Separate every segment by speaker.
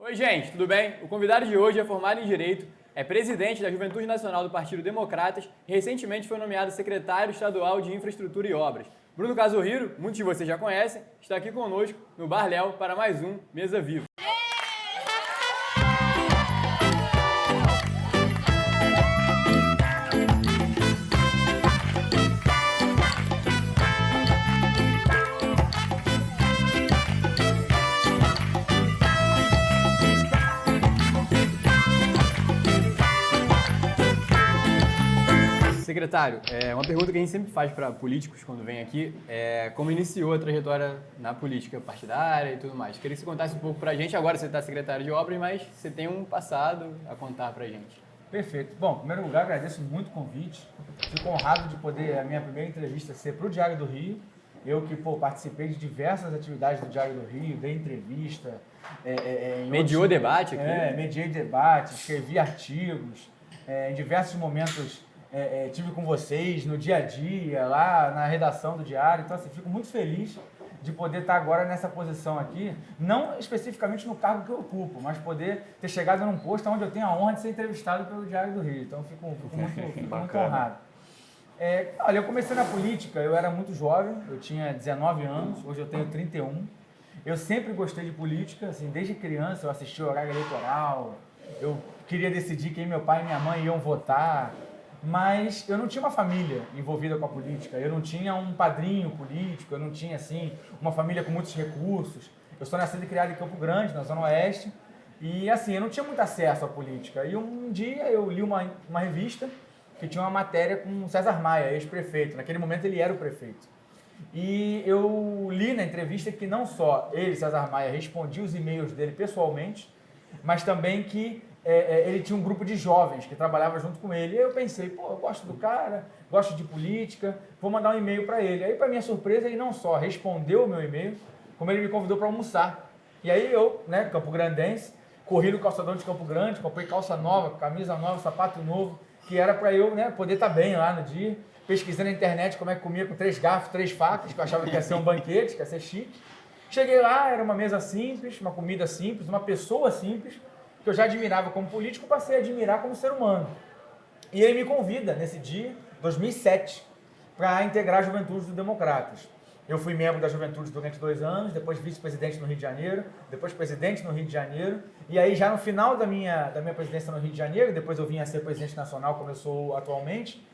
Speaker 1: Oi, gente, tudo bem? O convidado de hoje é formado em Direito, é presidente da Juventude Nacional do Partido Democratas e recentemente foi nomeado secretário estadual de Infraestrutura e Obras. Bruno Cazorriro, muitos de vocês já conhecem, está aqui conosco no Bar Léo para mais um Mesa Viva. Secretário, uma pergunta que a gente sempre faz para políticos quando vem aqui é como iniciou a trajetória na política partidária e tudo mais. Queria que você contasse um pouco para a gente. Agora você está secretário de obras, mas você tem um passado a contar para a gente.
Speaker 2: Perfeito. Bom, em primeiro lugar, agradeço muito o convite. Fico honrado de poder, a minha primeira entrevista ser para o Diário do Rio. Eu que participei de diversas atividades do Diário do Rio, dei entrevista.
Speaker 1: Mediou debate aqui?
Speaker 2: Mediei debate, escrevi artigos, em diversos momentos tive com vocês no dia a dia, lá na redação do Diário. Então, assim, fico muito feliz de poder estar agora nessa posição aqui, não especificamente no cargo que eu ocupo, mas poder ter chegado num posto onde eu tenho a honra de ser entrevistado pelo Diário do Rio. Então, fico muito honrado. Olha, eu comecei na política, eu era muito jovem, eu tinha 19 anos, hoje eu tenho 31. Eu sempre gostei de política, assim, desde criança eu assisti o horário eleitoral, eu queria decidir quem meu pai e minha mãe iam votar, mas eu não tinha uma família envolvida com a política, eu não tinha um padrinho político, eu não tinha, assim, uma família com muitos recursos. Eu sou nascido e criado em Campo Grande, na Zona Oeste, e, assim, eu não tinha muito acesso à política. E um dia eu li uma revista que tinha uma matéria com o César Maia, ex-prefeito. Naquele momento ele era o prefeito. E eu li na entrevista que não só ele, César Maia, respondia os e-mails dele pessoalmente, mas também que ele tinha um grupo de jovens que trabalhava junto com ele. E eu pensei, eu gosto do cara, gosto de política, vou mandar um e-mail para ele. Aí, para minha surpresa, ele não só respondeu o meu e-mail, como ele me convidou para almoçar. E aí eu, campograndense, corri no calçadão de Campo Grande, comprei calça nova, camisa nova, sapato novo, que era para eu poder estar bem lá no dia. Pesquisei na internet como é que comia com 3 garfos, 3 facas, que eu achava que ia ser um banquete, que ia ser chique. Cheguei lá, era uma mesa simples, uma comida simples, uma pessoa simples, que eu já admirava como político, passei a admirar como ser humano. E ele me convida, nesse dia, 2007, para integrar a Juventude do Democratas. Eu fui membro da Juventude durante 2 anos, depois vice-presidente no Rio de Janeiro, depois presidente no Rio de Janeiro, e aí já no final da minha presidência no Rio de Janeiro, depois eu vim a ser presidente nacional, como eu sou atualmente,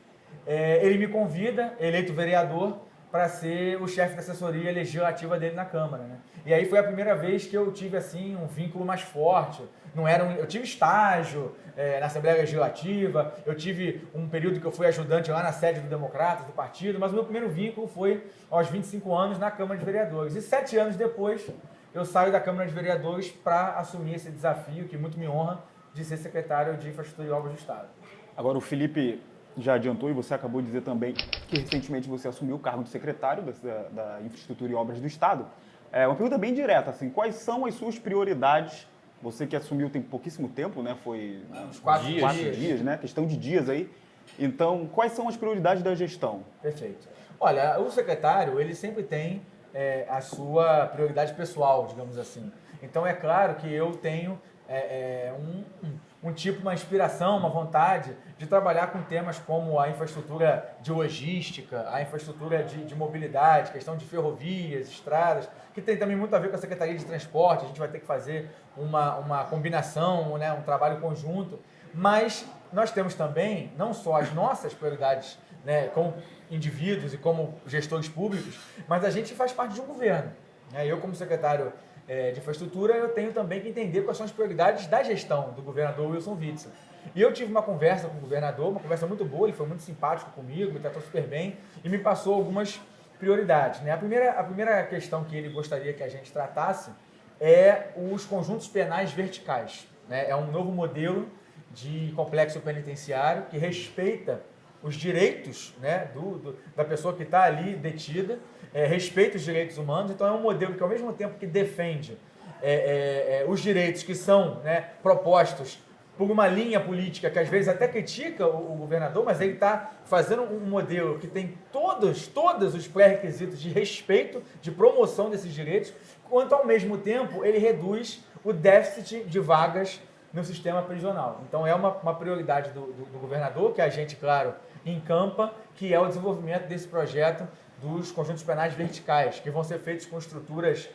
Speaker 2: ele me convida, eleito vereador, para ser o chefe da assessoria legislativa dele na Câmara, né? E aí foi a primeira vez que eu tive, assim, um vínculo mais forte. Eu tive estágio na Assembleia Legislativa, eu tive um período que eu fui ajudante lá na sede do Democratas, do partido, mas o meu primeiro vínculo foi aos 25 anos na Câmara de Vereadores. E 7 anos depois, eu saio da Câmara de Vereadores para assumir esse desafio, que muito me honra, de ser secretário de Infraestrutura e Obras do Estado.
Speaker 3: Agora, o Felipe já adiantou e você acabou de dizer também que recentemente você assumiu o cargo de secretário da Infraestrutura e Obras do Estado. Uma pergunta bem direta, assim, quais são as suas prioridades? Você que assumiu tem pouquíssimo tempo, né? Foi
Speaker 2: uns 4
Speaker 3: dias, né? Questão de dias aí. Então, quais são as prioridades da gestão?
Speaker 2: Perfeito. Olha, o secretário, ele sempre tem a sua prioridade pessoal, digamos assim. Então, é claro que eu tenho uma inspiração, uma vontade de trabalhar com temas como a infraestrutura de logística, a infraestrutura de mobilidade, questão de ferrovias, estradas, que tem também muito a ver com a Secretaria de Transporte. A gente vai ter que fazer uma combinação, um trabalho conjunto, mas nós temos também não só as nossas prioridades, como indivíduos e como gestores públicos, mas a gente faz parte de um governo. Eu, como secretário de infraestrutura, eu tenho também que entender quais são as prioridades da gestão do governador Wilson Witzel. E eu tive uma conversa com o governador, uma conversa muito boa, ele foi muito simpático comigo, me tratou super bem e me passou algumas prioridades. A primeira questão que ele gostaria que a gente tratasse é os conjuntos penais verticais. É um novo modelo de complexo penitenciário que respeita os direitos da pessoa que está ali detida, respeita os direitos humanos. Então é um modelo que, ao mesmo tempo que defende os direitos que são propostos por uma linha política que às vezes até critica o governador, mas ele está fazendo um modelo que tem todos os pré-requisitos de respeito, de promoção desses direitos, quanto ao mesmo tempo ele reduz o déficit de vagas no sistema prisional. Então é uma prioridade do governador, que a gente, claro, encampa, que é o desenvolvimento desse projeto dos conjuntos penais verticais, que vão ser feitos com estruturas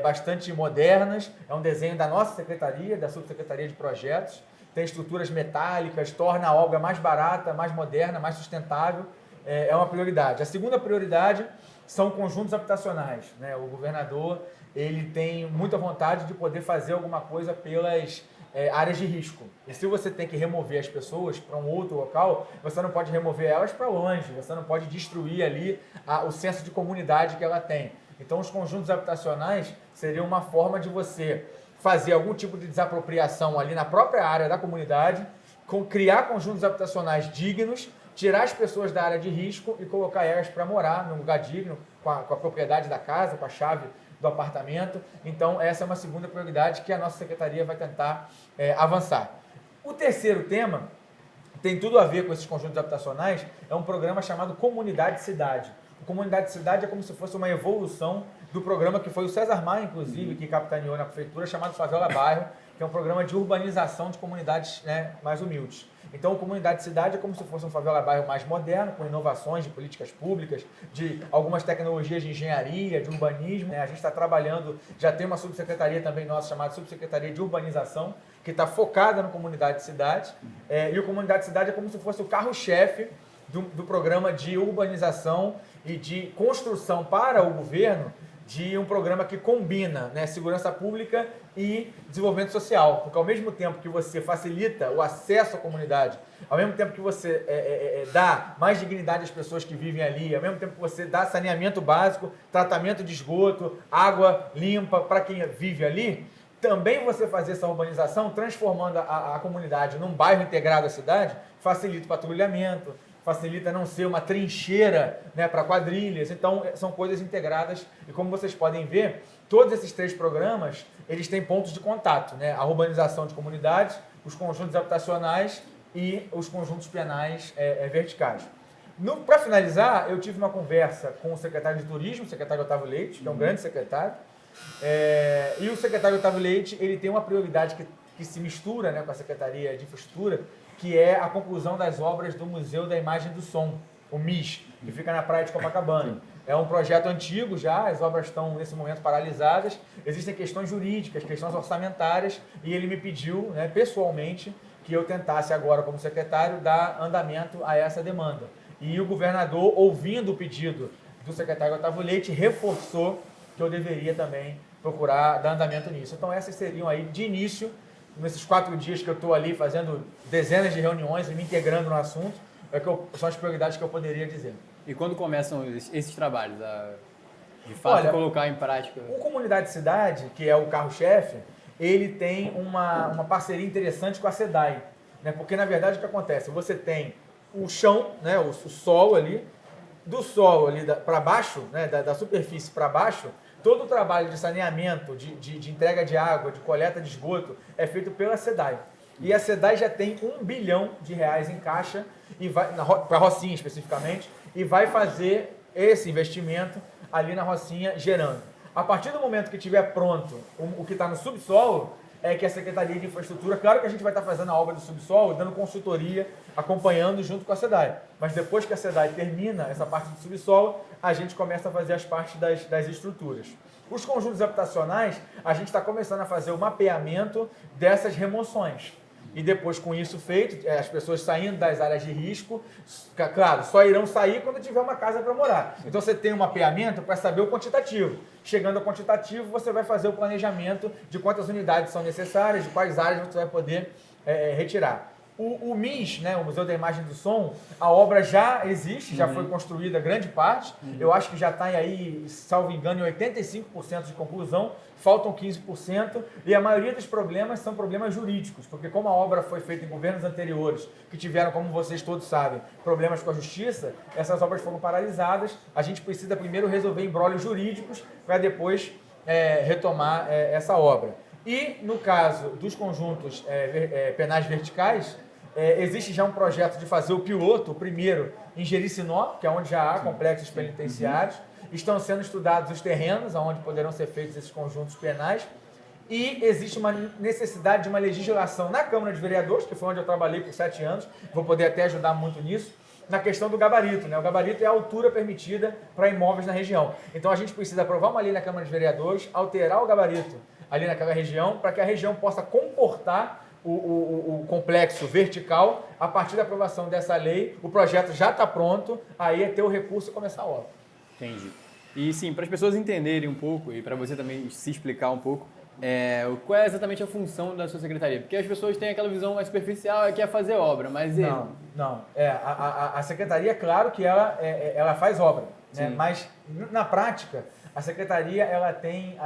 Speaker 2: bastante modernas. É um desenho da nossa secretaria, da subsecretaria de projetos, tem estruturas metálicas, torna a obra mais barata, mais moderna, mais sustentável. É uma prioridade. A segunda prioridade são conjuntos habitacionais, né? O governador ele tem muita vontade de poder fazer alguma coisa pelas áreas de risco. E se você tem que remover as pessoas para um outro local, você não pode remover elas para longe, você não pode destruir ali o senso de comunidade que ela tem. Então, os conjuntos habitacionais seriam uma forma de você fazer algum tipo de desapropriação ali na própria área da comunidade, criar conjuntos habitacionais dignos, tirar as pessoas da área de risco e colocar elas para morar num lugar digno, com a propriedade da casa, com a chave do apartamento. Então, essa é uma segunda prioridade que a nossa secretaria vai tentar avançar. O terceiro tema tem tudo a ver com esses conjuntos habitacionais, é um programa chamado Comunidade Cidade. O Comunidade Cidade é como se fosse uma evolução do programa que foi o César Maia, inclusive, que capitaneou na prefeitura, chamado Favela Bairro, que é um programa de urbanização de comunidades, né, mais humildes. Então, a Comunidade Cidade é como se fosse um favela bairro mais moderno, com inovações de políticas públicas, de algumas tecnologias de engenharia, de urbanismo, né? A gente está trabalhando, já tem uma subsecretaria também nossa, chamada Subsecretaria de Urbanização, que está focada no Comunidade Cidade. E o Comunidade Cidade é como se fosse o carro-chefe do programa de urbanização e de construção para o governo de um programa que combina, né, segurança pública e desenvolvimento social. Porque ao mesmo tempo que você facilita o acesso à comunidade, ao mesmo tempo que você dá mais dignidade às pessoas que vivem ali, ao mesmo tempo que você dá saneamento básico, tratamento de esgoto, água limpa para quem vive ali, também você fazer essa urbanização, transformando a comunidade num bairro integrado à cidade, facilita o patrulhamento, facilita não ser uma trincheira, né, para quadrilhas. Então, são coisas integradas e, como vocês podem ver, todos esses três programas, eles têm pontos de contato, né? A urbanização de comunidades, os conjuntos habitacionais e os conjuntos penais verticais. Para finalizar, eu tive uma conversa com o secretário de Turismo, o secretário Otávio Leite, que é um grande secretário, e o secretário Otávio Leite, ele tem uma prioridade que se mistura, né, com a Secretaria de Infraestrutura, que é a conclusão das obras do Museu da Imagem do Som, o MIS, que fica na praia de Copacabana. É um projeto antigo já, as obras estão nesse momento paralisadas, existem questões jurídicas, questões orçamentárias, e ele me pediu, né, pessoalmente, que eu tentasse agora, como secretário, dar andamento a essa demanda. E o governador, ouvindo o pedido do secretário Otávio Leite, reforçou que eu deveria também procurar dar andamento nisso. Então essas seriam aí, de início, nesses 4 dias que eu estou ali fazendo dezenas de reuniões e me integrando no assunto, são as prioridades que eu poderia dizer.
Speaker 1: E quando começam esses trabalhos, de fato, colocar em prática?
Speaker 2: O Comunidade Cidade, que é o carro-chefe, ele tem uma parceria interessante com a SEDAI, né? Porque, na verdade, o que acontece? Você tem o chão, né, o solo ali, do solo ali para baixo, né, da superfície para baixo, todo o trabalho de saneamento, de entrega de água, de coleta de esgoto, é feito pela SEDAI. E a SEDAI já tem R$1 bilhão em caixa, para a Rocinha especificamente, e vai fazer esse investimento ali na Rocinha gerando. A partir do momento que estiver pronto o que está no subsolo, é que a Secretaria de Infraestrutura, claro que a gente vai estar fazendo a obra do subsolo, dando consultoria, acompanhando junto com a SEDAI. Mas depois que a SEDAI termina essa parte do subsolo, a gente começa a fazer as partes das estruturas. Os conjuntos habitacionais, a gente está começando a fazer o mapeamento dessas remoções. E depois, com isso feito, as pessoas saindo das áreas de risco, claro, só irão sair quando tiver uma casa para morar. Então, você tem um mapeamento para saber o quantitativo. Chegando ao quantitativo, você vai fazer o planejamento de quantas unidades são necessárias, de quais áreas você vai poder retirar. O MIS, né, o Museu da Imagem do Som, a obra já existe, já foi construída grande parte. Eu acho que já está aí, salvo engano, em 85% de conclusão, faltam 15%, e a maioria dos problemas são problemas jurídicos, porque como a obra foi feita em governos anteriores, que tiveram, como vocês todos sabem, problemas com a justiça, essas obras foram paralisadas. A gente precisa primeiro resolver embrólios jurídicos para depois retomar essa obra. E no caso dos conjuntos penais verticais, existe já um projeto de fazer o piloto, o primeiro, em Jericinó, que é onde já há complexos penitenciários. Estão sendo estudados os terrenos onde poderão ser feitos esses conjuntos penais. e existe uma necessidade de uma legislação na Câmara de Vereadores, que foi onde eu trabalhei por 7 anos, vou poder até ajudar muito nisso, na questão do gabarito, né? O gabarito é a altura permitida para imóveis na região. Então a gente precisa aprovar uma lei na Câmara de Vereadores, alterar o gabarito ali naquela região, para que a região possa comportar o complexo vertical. A partir da aprovação dessa lei, o projeto já está pronto, aí é ter o recurso e começar a obra.
Speaker 1: Entendi. E sim, para as pessoas entenderem um pouco, e para você também se explicar um pouco, qual é exatamente a função da sua secretaria? Porque as pessoas têm aquela visão mais superficial, que é fazer obra, mas...
Speaker 2: Não. A secretaria, claro que ela faz obra, né? Mas na prática, a secretaria ela tem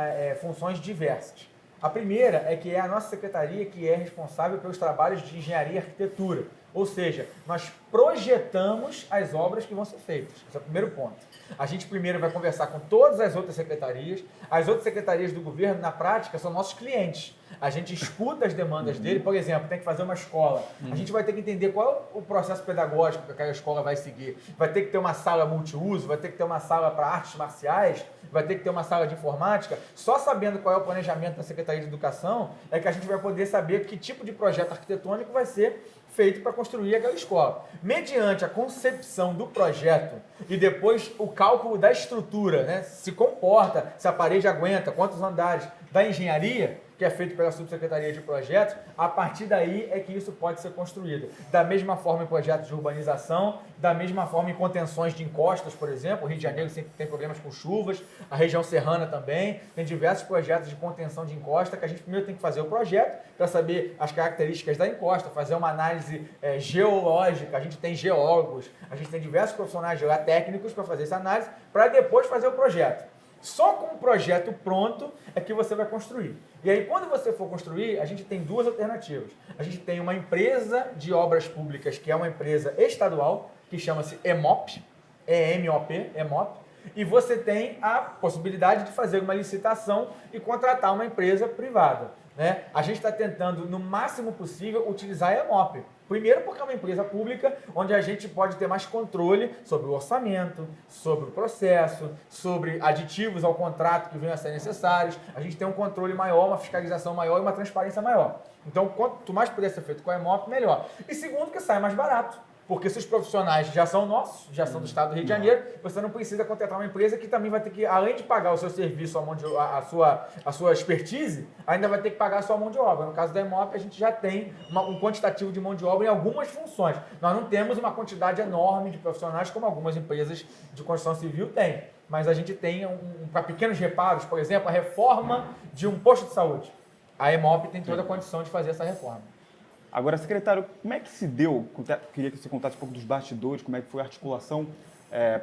Speaker 2: funções diversas. A primeira é que é a nossa secretaria que é responsável pelos trabalhos de engenharia e arquitetura. Ou seja, nós projetamos as obras que vão ser feitas. Esse é o primeiro ponto. A gente primeiro vai conversar com todas as outras secretarias. As outras secretarias do governo, na prática, são nossos clientes. A gente escuta as demandas dele. Por exemplo, tem que fazer uma escola. A gente vai ter que entender qual é o processo pedagógico que aquela escola vai seguir. Vai ter que ter uma sala multiuso, vai ter que ter uma sala para artes marciais, vai ter que ter uma sala de informática. Só sabendo qual é o planejamento da Secretaria de Educação é que a gente vai poder saber que tipo de projeto arquitetônico vai ser feito para construir aquela escola. Mediante a concepção do projeto e depois o cálculo da estrutura, né? Se comporta, se a parede aguenta, quantos andares da engenharia, que é feito pela Subsecretaria de Projetos, a partir daí é que isso pode ser construído. Da mesma forma em projetos de urbanização, da mesma forma em contenções de encostas, por exemplo, o Rio de Janeiro sempre tem problemas com chuvas, a região serrana também, tem diversos projetos de contenção de encosta, que a gente primeiro tem que fazer o projeto para saber as características da encosta, fazer uma análise geológica, a gente tem geólogos, a gente tem diversos profissionais geotécnicos para fazer essa análise, para depois fazer o projeto. Só com o projeto pronto é que você vai construir. E aí, quando você for construir, a gente tem duas alternativas. A gente tem uma empresa de obras públicas, que é uma empresa estadual, que chama-se EMOP, EMOP, EMOP, e você tem a possibilidade de fazer uma licitação e contratar uma empresa privada, né? A gente está tentando, no máximo possível, utilizar a EMOP. Primeiro porque é uma empresa pública onde a gente pode ter mais controle sobre o orçamento, sobre o processo, sobre aditivos ao contrato que venham a ser necessários. A gente tem um controle maior, uma fiscalização maior e uma transparência maior. Então, quanto mais puder ser feito com a EMOP, melhor. E segundo, que sai mais barato. Porque se os profissionais já são nossos, já são do estado do Rio de Janeiro, você não precisa contratar uma empresa que também vai ter que, além de pagar o seu serviço, a sua expertise, ainda vai ter que pagar a sua mão de obra. No caso da EMOP, a gente já tem um quantitativo de mão de obra em algumas funções. Nós não temos uma quantidade enorme de profissionais como algumas empresas de construção civil têm. Mas a gente tem, para pequenos reparos, por exemplo, a reforma de um posto de saúde. A EMOP tem toda a condição de fazer essa reforma.
Speaker 3: Agora, secretário, como é que se deu, queria que você contasse um pouco dos bastidores, como é que foi a articulação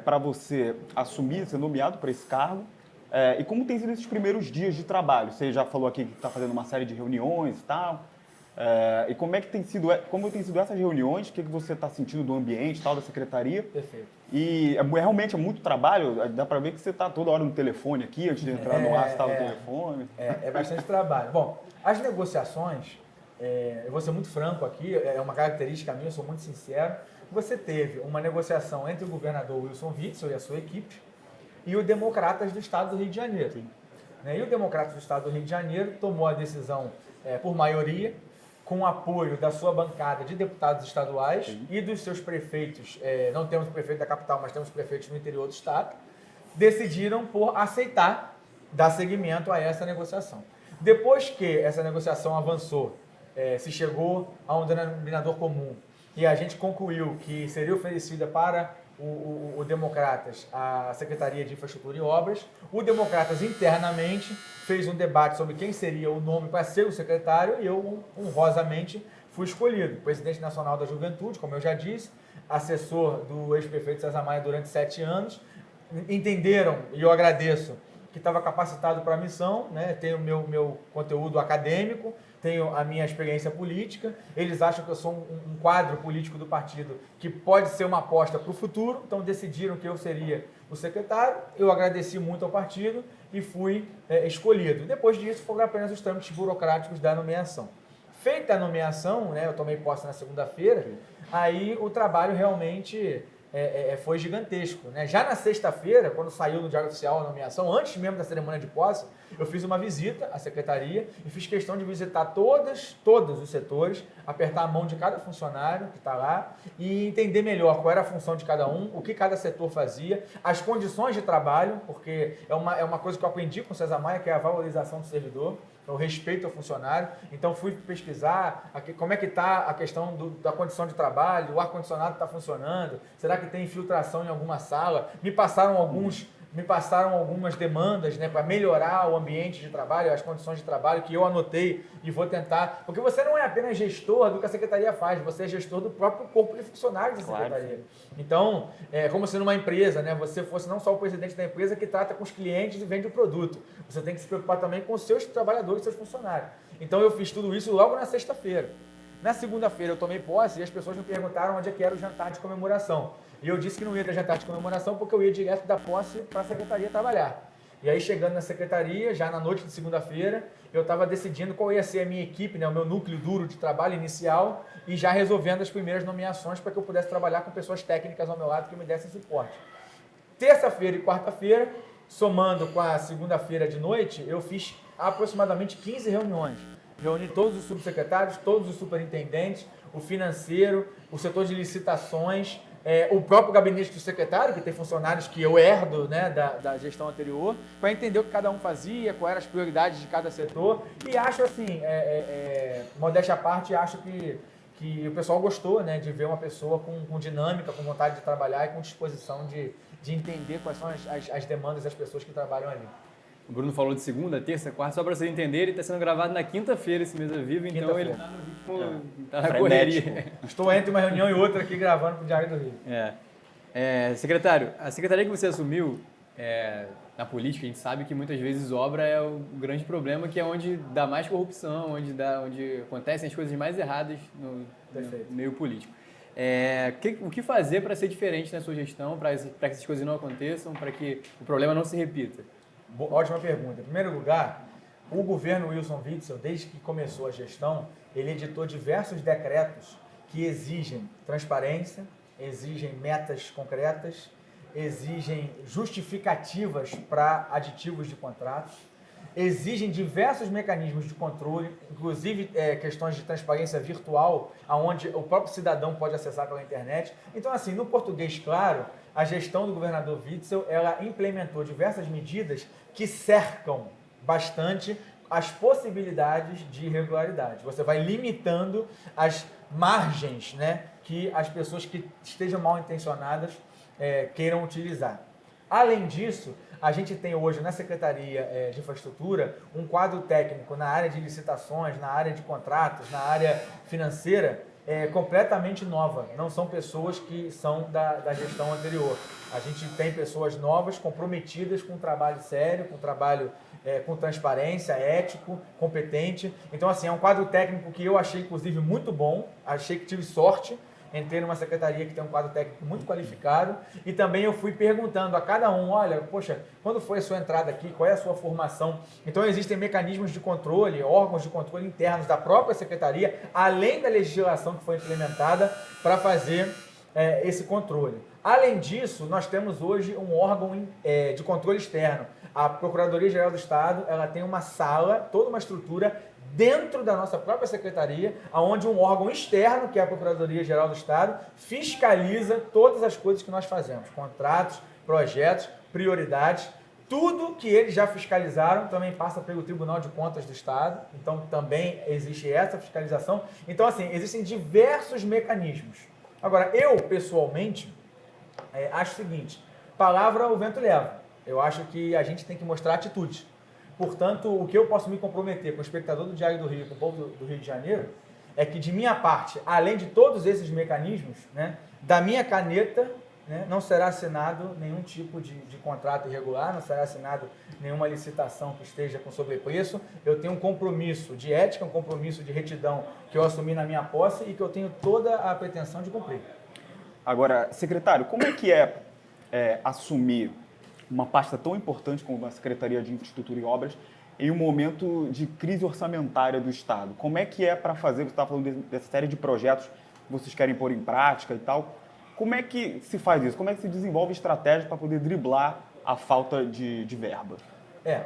Speaker 3: para você assumir, ser nomeado para esse cargo, e como tem sido esses primeiros dias de trabalho? Você já falou aqui que está fazendo uma série de reuniões e tal, e como tem sido essas reuniões, o que você está sentindo do ambiente tal, da secretaria?
Speaker 2: Perfeito.
Speaker 3: E realmente é muito trabalho, dá para ver que você está toda hora no telefone aqui, antes de entrar no ar, você está no telefone.
Speaker 2: É bastante trabalho. Bom, as negociações... eu vou ser muito franco aqui, é uma característica minha, eu sou muito sincero. Você teve uma negociação entre o governador Wilson Witzel e a sua equipe e o Democratas do Estado do Rio de Janeiro. E o Democratas do Estado do Rio de Janeiro tomou a decisão por maioria, com o apoio da sua bancada de deputados estaduais e dos seus prefeitos, não temos o prefeito da capital, mas temos prefeitos no interior do estado, decidiram por aceitar dar seguimento a essa negociação. Depois que essa negociação avançou, se chegou a um denominador comum e a gente concluiu que seria oferecida para o Democratas a Secretaria de Infraestrutura e Obras, o Democratas internamente fez um debate sobre quem seria o nome para ser o secretário e eu, honrosamente, fui escolhido. Presidente Nacional da Juventude, como eu já disse, assessor do ex-prefeito César Maia durante 7 anos, entenderam, e eu agradeço, que estava capacitado para a missão, né? Tenho o meu conteúdo acadêmico, tenho a minha experiência política, eles acham que eu sou um quadro político do partido que pode ser uma aposta para o futuro, então decidiram que eu seria o secretário, eu agradeci muito ao partido e fui escolhido. Depois disso, foram apenas os trâmites burocráticos da nomeação. Feita a nomeação, né, eu tomei posse na segunda-feira, aí o trabalho realmente foi gigantesco, né? Já na sexta-feira, quando saiu no Diário Oficial a nomeação, antes mesmo da cerimônia de posse, eu fiz uma visita à secretaria e fiz questão de visitar todos os setores, apertar a mão de cada funcionário que está lá e entender melhor qual era a função de cada um, o que cada setor fazia, as condições de trabalho, porque é uma coisa que eu aprendi com o César Maia, que é a valorização do servidor, o respeito ao funcionário. Então fui pesquisar como é que está a questão da condição de trabalho, o ar-condicionado está funcionando, será que tem infiltração em alguma sala? Me passaram algumas demandas, né, para melhorar o ambiente de trabalho, as condições de trabalho, que eu anotei e vou tentar. Porque você não é apenas gestor do que a secretaria faz, você é gestor do próprio corpo de funcionários da secretaria. Então, é como se numa empresa, né, você fosse não só o presidente da empresa que trata com os clientes e vende o produto. Você tem que se preocupar também com os seus trabalhadores, seus funcionários. Então, eu fiz tudo isso logo na sexta-feira. Na segunda-feira, eu tomei posse e as pessoas me perguntaram onde é que era o jantar de comemoração. E eu disse que não ia ter jantar de comemoração porque eu ia direto da posse para a secretaria trabalhar. E aí, chegando na secretaria, já na noite de segunda-feira, eu estava decidindo qual ia ser a minha equipe, né, o meu núcleo duro de trabalho inicial e já resolvendo as primeiras nomeações para que eu pudesse trabalhar com pessoas técnicas ao meu lado que me dessem suporte. Terça-feira e quarta-feira, somando com a segunda-feira de noite, eu fiz aproximadamente 15 reuniões. Reuni todos os subsecretários, todos os superintendentes, o financeiro, o setor de licitações, o próprio gabinete do secretário, que tem funcionários que eu herdo, né, da gestão anterior, para entender o que cada um fazia, quais eram as prioridades de cada setor. E acho assim, modéstia à parte, acho que o pessoal gostou, né, de ver uma pessoa com dinâmica, com vontade de trabalhar e com disposição de entender quais são as demandas das pessoas que trabalham ali.
Speaker 1: O Bruno falou de segunda, terça, quarta, só para vocês entenderem, está sendo gravado na quinta-feira esse Mesa Viva, então ele está no ritmo, tá na correria.
Speaker 2: Estou entre uma reunião e outra aqui gravando para o Diário do Rio.
Speaker 1: Secretário, a secretaria que você assumiu na política, a gente sabe que muitas vezes obra é o grande problema, que é onde dá mais corrupção, onde acontecem as coisas mais erradas no meio político. O que fazer para ser diferente na sua gestão, para que essas coisas não aconteçam, para que o problema não se repita?
Speaker 2: Ótima pergunta. Em primeiro lugar, o governo Wilson Witzel, desde que começou a gestão, ele editou diversos decretos que exigem transparência, exigem metas concretas, exigem justificativas para aditivos de contratos, exigem diversos mecanismos de controle, inclusive questões de transparência virtual, onde o próprio cidadão pode acessar pela internet. Então, assim, no português claro, a gestão do governador Witzel, ela implementou diversas medidas que cercam bastante as possibilidades de irregularidade. Você vai limitando as margens, né, que as pessoas que estejam mal intencionadas queiram utilizar. Além disso, a gente tem hoje na Secretaria de Infraestrutura um quadro técnico na área de licitações, na área de contratos, na área financeira, completamente nova. Não são pessoas que são da gestão anterior. A gente tem pessoas novas, comprometidas com um trabalho sério, com um trabalho com transparência, ético, competente. Então, assim, é um quadro técnico que eu achei, inclusive, muito bom. Achei que tive sorte. Entrei numa secretaria que tem um quadro técnico muito qualificado e também eu fui perguntando a cada um, olha, poxa, quando foi a sua entrada aqui, qual é a sua formação? Então existem mecanismos de controle, órgãos de controle internos da própria secretaria, além da legislação que foi implementada para fazer esse controle. Além disso, nós temos hoje um órgão de controle externo. A Procuradoria-Geral do Estado, ela tem uma sala, toda uma estrutura dentro da nossa própria secretaria, onde um órgão externo, que é a Procuradoria-Geral do Estado, fiscaliza todas as coisas que nós fazemos, contratos, projetos, prioridades, tudo que eles já fiscalizaram também passa pelo Tribunal de Contas do Estado, então também existe essa fiscalização. Então, assim, existem diversos mecanismos. Agora, eu, pessoalmente, acho o seguinte, palavra o vento leva. Eu acho que a gente tem que mostrar atitude. Portanto, o que eu posso me comprometer com o espectador do Diário do Rio, com o povo do Rio de Janeiro, é que de minha parte, além de todos esses mecanismos, né, da minha caneta, né, não será assinado nenhum tipo de contrato irregular, não será assinado nenhuma licitação que esteja com sobrepreço. Eu tenho um compromisso de ética, um compromisso de retidão que eu assumi na minha posse e que eu tenho toda a pretensão de cumprir.
Speaker 3: Agora, secretário, como é que assumir uma pasta tão importante como a Secretaria de Infraestrutura e Obras em um momento de crise orçamentária do Estado? Como é que é para fazer, você está falando dessa série de projetos que vocês querem pôr em prática e tal, Como é que se faz isso? Como é que se desenvolve estratégia para poder driblar a falta de verba?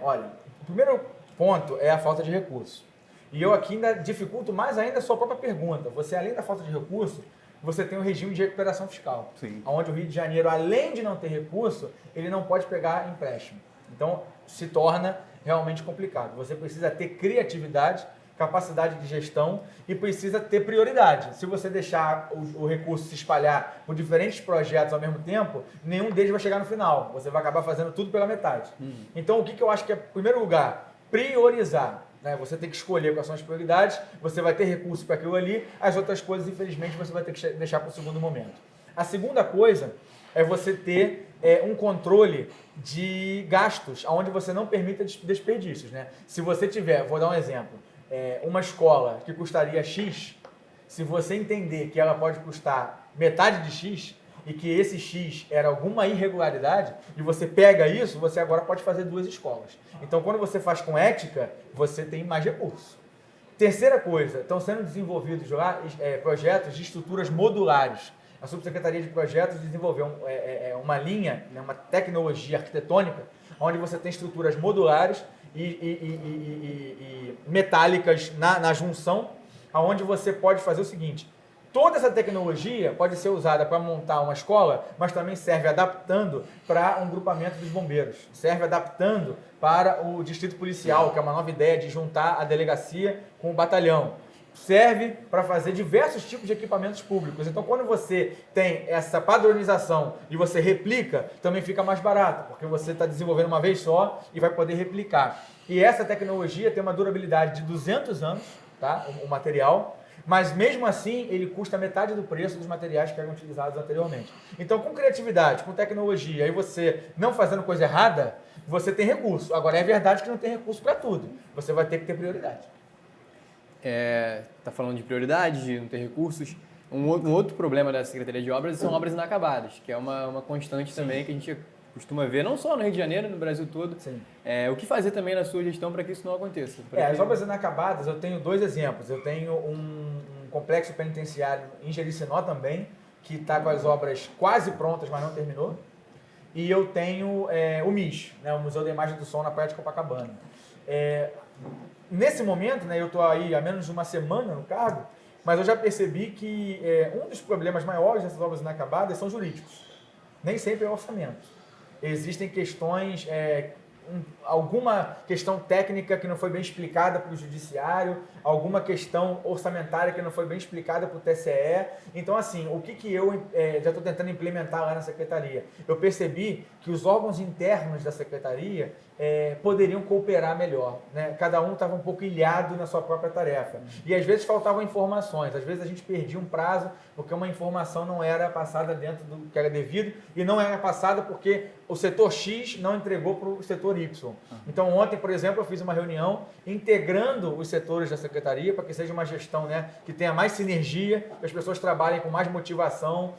Speaker 2: Olha, o primeiro ponto é a falta de recurso. E eu aqui ainda dificulto mais ainda a sua própria pergunta. Você, além da falta de recurso, você tem o regime de recuperação fiscal.
Speaker 3: Sim.
Speaker 2: Onde o Rio de Janeiro, além de não ter recurso, ele não pode pegar empréstimo. Então, se torna realmente complicado. Você precisa ter criatividade, capacidade de gestão e precisa ter prioridade. Se você deixar o recurso se espalhar por diferentes projetos ao mesmo tempo, nenhum deles vai chegar no final. Você vai acabar fazendo tudo pela metade. Então, o que eu acho que é, em primeiro lugar, priorizar. Né? Você tem que escolher quais são as prioridades, você vai ter recurso para aquilo ali, as outras coisas, infelizmente, você vai ter que deixar para o segundo momento. A segunda coisa é você ter um controle de gastos, onde você não permita desperdícios. Né? Se você tiver, vou dar um exemplo, uma escola que custaria X, se você entender que ela pode custar metade de X e que esse X era alguma irregularidade, e você pega isso, você agora pode fazer 2 escolas. Então, quando você faz com ética, você tem mais recurso. Terceira coisa, estão sendo desenvolvidos lá projetos de estruturas modulares. A Subsecretaria de Projetos desenvolveu uma linha, né, uma tecnologia arquitetônica, onde você tem estruturas modulares e metálicas na junção, onde você pode fazer o seguinte: toda essa tecnologia pode ser usada para montar uma escola, mas também serve adaptando para um grupamento dos bombeiros, serve adaptando para o distrito policial, que é uma nova ideia de juntar a delegacia com o batalhão. Serve para fazer diversos tipos de equipamentos públicos. Então, quando você tem essa padronização e você replica, também fica mais barato, porque você está desenvolvendo uma vez só e vai poder replicar. E essa tecnologia tem uma durabilidade de 200 anos, tá? O material, mas mesmo assim ele custa metade do preço dos materiais que eram utilizados anteriormente. Então, com criatividade, com tecnologia, e você não fazendo coisa errada, você tem recurso. Agora, é verdade que não tem recurso para tudo. Você vai ter que ter prioridade.
Speaker 1: Está falando de prioridade, de não ter recursos. Um outro problema da Secretaria de Obras são obras inacabadas, que é uma constante também que a gente costuma ver, não só no Rio de Janeiro, no Brasil todo.
Speaker 2: Sim.
Speaker 1: O que fazer também na sua gestão para que isso não aconteça?
Speaker 2: As obras inacabadas, eu tenho 2 exemplos. Eu tenho um complexo penitenciário em Jericinó também, que está com as obras quase prontas, mas não terminou. E eu tenho o MIS, né, o Museu da Imagem do Som na Praia de Copacabana. Nesse momento, né, eu estou aí há menos de uma semana no cargo, mas eu já percebi que um dos problemas maiores dessas obras inacabadas são jurídicos. Nem sempre é orçamento. Existem questões, alguma questão técnica que não foi bem explicada para o judiciário, alguma questão orçamentária que não foi bem explicada para o TCE. Então, assim, o que eu já estou tentando implementar lá na Secretaria? Eu percebi que os órgãos internos da Secretaria poderiam cooperar melhor, né? Cada um estava um pouco ilhado na sua própria tarefa. E às vezes faltavam informações, às vezes a gente perdia um prazo porque uma informação não era passada dentro do que era devido e não era passada porque o setor X não entregou para o setor Y. Então ontem, por exemplo, eu fiz uma reunião integrando os setores da Secretaria para que seja uma gestão, né, que tenha mais sinergia, que as pessoas trabalhem com mais motivação,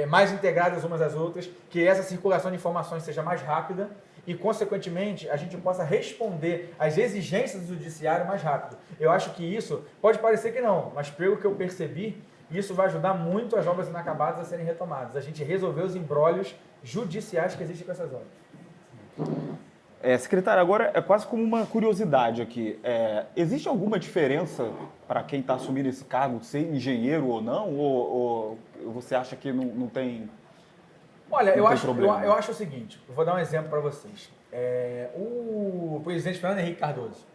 Speaker 2: mais integradas umas às outras, que essa circulação de informações seja mais rápida e, consequentemente, a gente possa responder às exigências do judiciário mais rápido. Eu acho que isso, pode parecer que não, mas pelo que eu percebi, isso vai ajudar muito as obras inacabadas a serem retomadas. A gente resolver os embrólios judiciais que existem com essas obras.
Speaker 3: Secretário, agora é quase como uma curiosidade aqui. Existe alguma diferença para quem está assumindo esse cargo, ser engenheiro ou não? Ou você acha que não tem...
Speaker 2: Olha, eu acho o seguinte, eu vou dar um exemplo para vocês. O presidente Fernando Henrique Cardoso,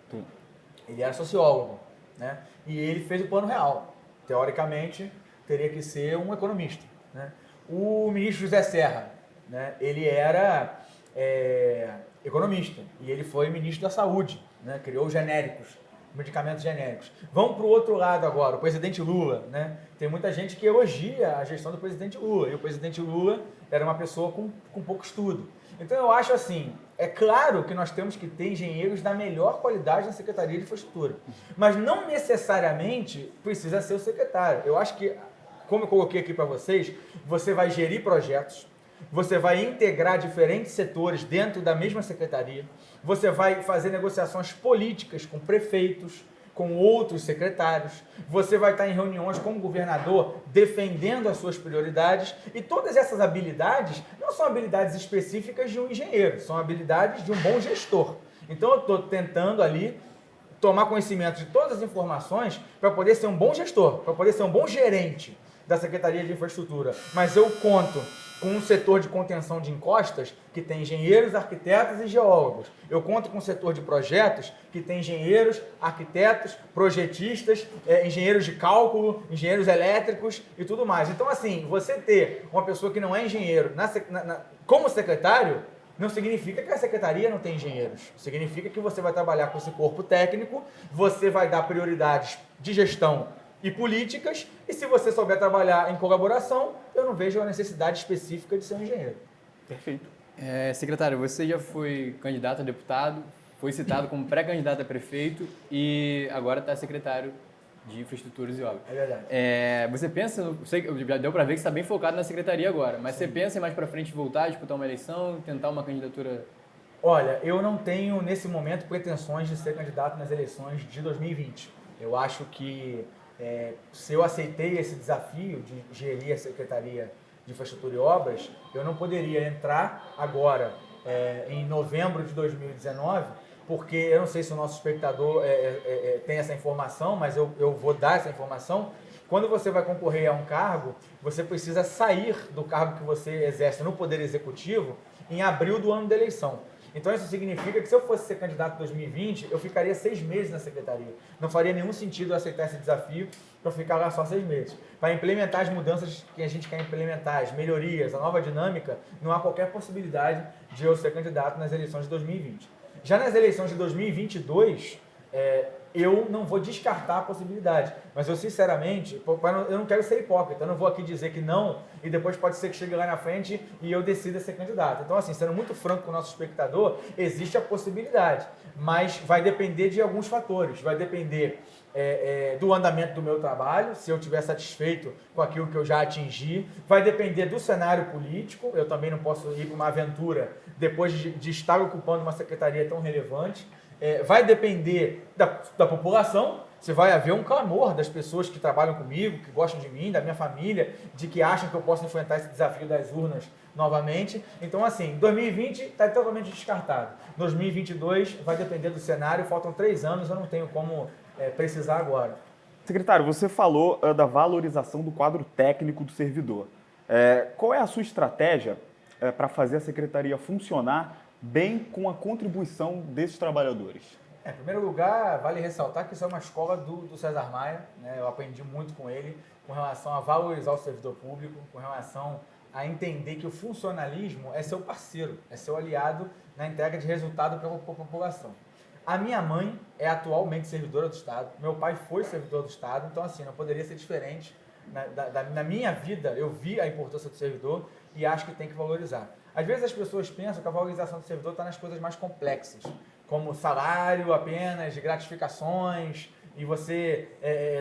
Speaker 2: ele era sociólogo, né? E ele fez o Plano Real. Teoricamente, teria que ser um economista, né? O ministro José Serra, né? Ele era economista e ele foi ministro da Saúde, né? Criou genéricos, medicamentos genéricos. Vamos para o outro lado agora, o presidente Lula, né? Tem muita gente que elogia a gestão do presidente Lula, e o presidente Lula era uma pessoa com pouco estudo. Então eu acho assim, é claro que nós temos que ter engenheiros da melhor qualidade na Secretaria de Infraestrutura, mas não necessariamente precisa ser o secretário. Eu acho que, como eu coloquei aqui para vocês, você vai gerir projetos, você vai integrar diferentes setores dentro da mesma secretaria, você vai fazer negociações políticas com prefeitos, com outros secretários, você vai estar em reuniões com o governador defendendo as suas prioridades, e todas essas habilidades não são habilidades específicas de um engenheiro, são habilidades de um bom gestor. Então eu estou tentando ali tomar conhecimento de todas as informações para poder ser um bom gestor, para poder ser um bom gerente da Secretaria de Infraestrutura. Mas eu conto com um setor de contenção de encostas que tem engenheiros, arquitetos e geólogos. Eu conto com um setor de projetos que tem engenheiros, arquitetos, projetistas, engenheiros de cálculo, engenheiros elétricos e tudo mais. Então, assim, você ter uma pessoa que não é engenheiro como secretário não significa que a secretaria não tem engenheiros. Significa que você vai trabalhar com esse corpo técnico, você vai dar prioridades de gestão e políticas, e se você souber trabalhar em colaboração, eu não vejo a necessidade específica de ser um engenheiro.
Speaker 3: Perfeito.
Speaker 1: Secretário, você já foi candidato a deputado, foi citado como pré-candidato a prefeito e agora está secretário de Infraestruturas e Obras.
Speaker 2: É verdade.
Speaker 1: Você pensa, já deu para ver que você está bem focado na secretaria agora, mas você pensa em mais para frente voltar, disputar uma eleição, tentar uma candidatura?
Speaker 2: Olha, eu não tenho nesse momento pretensões de ser candidato nas eleições de 2020. Eu acho que se eu aceitei esse desafio de gerir a Secretaria de Infraestrutura e Obras, eu não poderia entrar agora, em novembro de 2019, porque eu não sei se o nosso espectador tem essa informação, mas eu vou dar essa informação. Quando você vai concorrer a um cargo, você precisa sair do cargo que você exerce no Poder Executivo em abril do ano da eleição. Então isso significa que se eu fosse ser candidato em 2020, eu ficaria 6 meses na secretaria. Não faria nenhum sentido eu aceitar esse desafio para ficar lá só 6 meses. Para implementar as mudanças que a gente quer implementar, as melhorias, a nova dinâmica, não há qualquer possibilidade de eu ser candidato nas eleições de 2020. Já nas eleições de 2022, eu não vou descartar a possibilidade, mas eu sinceramente, eu não quero ser hipócrita, eu não vou aqui dizer que não e depois pode ser que chegue lá na frente e eu decida ser candidato. Então assim, sendo muito franco com o nosso espectador, existe a possibilidade, mas vai depender de alguns fatores, vai depender do andamento do meu trabalho, se eu estiver satisfeito com aquilo que eu já atingi, vai depender do cenário político, eu também não posso ir para uma aventura depois de estar ocupando uma secretaria tão relevante. Vai depender da população, se vai haver um clamor das pessoas que trabalham comigo, que gostam de mim, da minha família, de que acham que eu posso enfrentar esse desafio das urnas novamente. Então, assim, 2020 está totalmente descartado. 2022 vai depender do cenário, faltam 3 anos, eu não tenho como precisar agora.
Speaker 3: Secretário, você falou da valorização do quadro técnico do servidor. Qual é a sua estratégia para fazer a secretaria funcionar bem com a contribuição desses trabalhadores?
Speaker 2: Em primeiro lugar, vale ressaltar que isso é uma escola do César Maia, né? Eu aprendi muito com ele com relação a valorizar o servidor público, com relação a entender que o funcionalismo é seu parceiro, é seu aliado na entrega de resultado para a população. A minha mãe é atualmente servidora do Estado, meu pai foi servidor do Estado, então assim, não poderia ser diferente. Na minha vida, eu vi a importância do servidor e acho que tem que valorizar. Às vezes as pessoas pensam que a valorização do servidor está nas coisas mais complexas, como salário apenas, gratificações, e você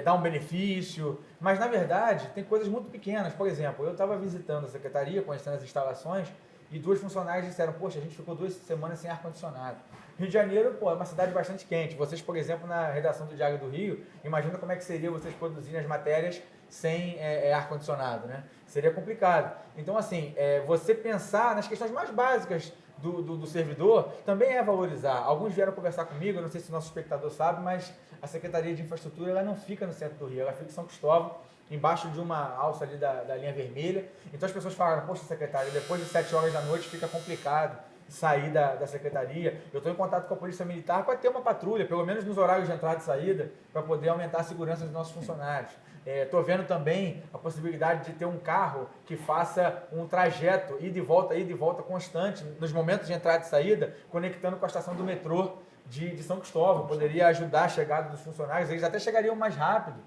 Speaker 2: dá um benefício. Mas, na verdade, tem coisas muito pequenas. Por exemplo, eu estava visitando a secretaria, conhecendo as instalações, e 2 funcionárias disseram, poxa, a gente ficou 2 semanas sem ar-condicionado. Rio de Janeiro, é uma cidade bastante quente. Vocês, por exemplo, na redação do Diário do Rio, imagina como é que seria vocês produzirem as matérias sem ar-condicionado, né? Seria complicado. Então, assim, você pensar nas questões mais básicas do servidor também é valorizar. Alguns vieram conversar comigo, eu não sei se o nosso espectador sabe, mas a Secretaria de Infraestrutura ela não fica no centro do Rio, ela fica em São Cristóvão, embaixo de uma alça ali da linha vermelha. Então as pessoas falaram, poxa, secretário, depois de 7 horas da noite fica complicado sair da secretaria. Eu estou em contato com a Polícia Militar para ter uma patrulha, pelo menos nos horários de entrada e saída, para poder aumentar a segurança dos nossos funcionários. Estou vendo também a possibilidade de ter um carro que faça um trajeto ida e volta constante, nos momentos de entrada e saída, conectando com a estação do metrô de São Cristóvão. Poderia ajudar a chegada dos funcionários, eles até chegariam mais rápido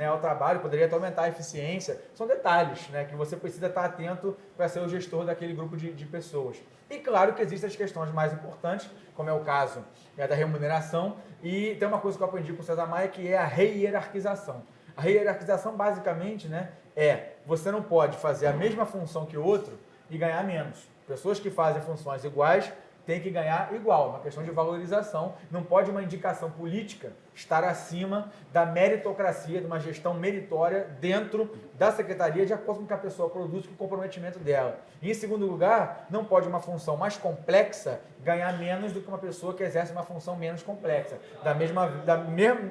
Speaker 2: ao trabalho, poderia até aumentar a eficiência. São detalhes, né, que você precisa estar atento para ser o gestor daquele grupo de pessoas. E claro que existem as questões mais importantes, como é o caso da remuneração, e tem uma coisa que eu aprendi com o César Maia, que é a rehierarquização. A hierarquização, basicamente, né, você não pode fazer a mesma função que o outro e ganhar menos. Pessoas que fazem funções iguais tem que ganhar igual, uma questão de valorização. Não pode uma indicação política estar acima da meritocracia, de uma gestão meritória dentro da secretaria, de acordo com o que a pessoa produz, com o comprometimento dela. E, em segundo lugar, não pode uma função mais complexa ganhar menos do que uma pessoa que exerce uma função menos complexa.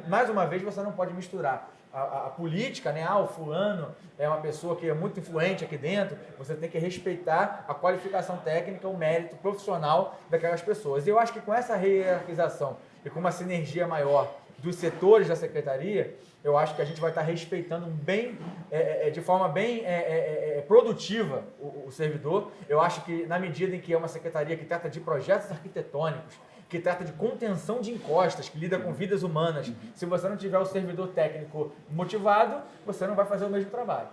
Speaker 2: Mais uma vez, você não pode misturar a política, né? O fulano é uma pessoa que é muito influente aqui dentro, você tem que respeitar a qualificação técnica, o mérito profissional daquelas pessoas. E eu acho que com essa hierarquização e com uma sinergia maior dos setores da secretaria, eu acho que a gente vai estar respeitando de forma bem produtiva o servidor. Eu acho que na medida em que é uma secretaria que trata de projetos arquitetônicos, que trata de contenção de encostas, que lida com vidas humanas, se você não tiver o servidor técnico motivado, você não vai fazer o mesmo trabalho.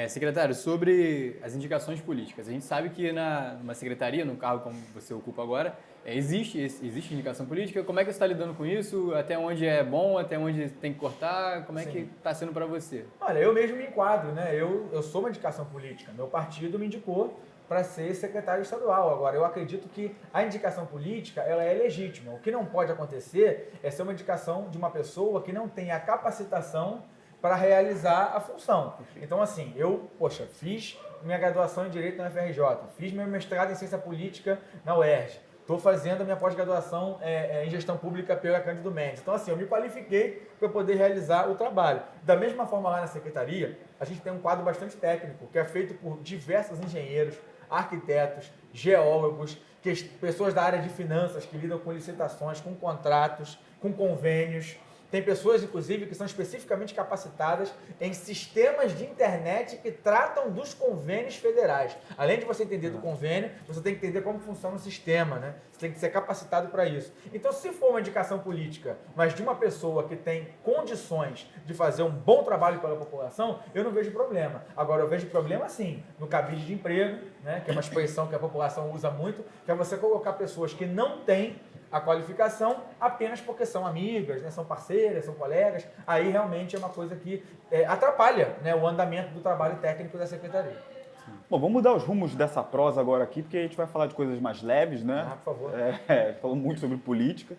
Speaker 1: Secretário, sobre as indicações políticas, a gente sabe que numa secretaria, no cargo como você ocupa agora, existe indicação política. Como é que você está lidando com isso? Até onde é bom, até onde tem que cortar? Como é que está sendo para você?
Speaker 2: Olha, eu mesmo me enquadro, né? Eu sou uma indicação política. Meu partido me indicou para ser secretário estadual. Agora, eu acredito que a indicação política, ela é legítima. O que não pode acontecer é ser uma indicação de uma pessoa que não tem a capacitação para realizar a função. Então, assim, fiz minha graduação em Direito na UFRJ, fiz meu mestrado em Ciência Política na UERJ, estou fazendo a minha pós-graduação em Gestão Pública pela Cândido Mendes. Então, assim, eu me qualifiquei para poder realizar o trabalho. Da mesma forma, lá na Secretaria, a gente tem um quadro bastante técnico, que é feito por diversos engenheiros, arquitetos, geólogos, pessoas da área de finanças que lidam com licitações, com contratos, com convênios. Tem pessoas, inclusive, que são especificamente capacitadas em sistemas de internet que tratam dos convênios federais. Além de você entender do convênio, você tem que entender como funciona o sistema, né? Você tem que ser capacitado para isso. Então, se for uma indicação política, mas de uma pessoa que tem condições de fazer um bom trabalho pela população, eu não vejo problema. Agora, eu vejo problema, sim, no cabide de emprego, né? Que é uma expressão que a população usa muito, que é você colocar pessoas que não têm a qualificação apenas porque são amigas, né, são parceiras, são colegas. Aí realmente é uma coisa que atrapalha, né, o andamento do trabalho técnico da secretaria.
Speaker 3: Bom, vamos mudar os rumos dessa prosa agora aqui, porque a gente vai falar de coisas mais leves, né?
Speaker 2: Por favor.
Speaker 3: Falando muito sobre política,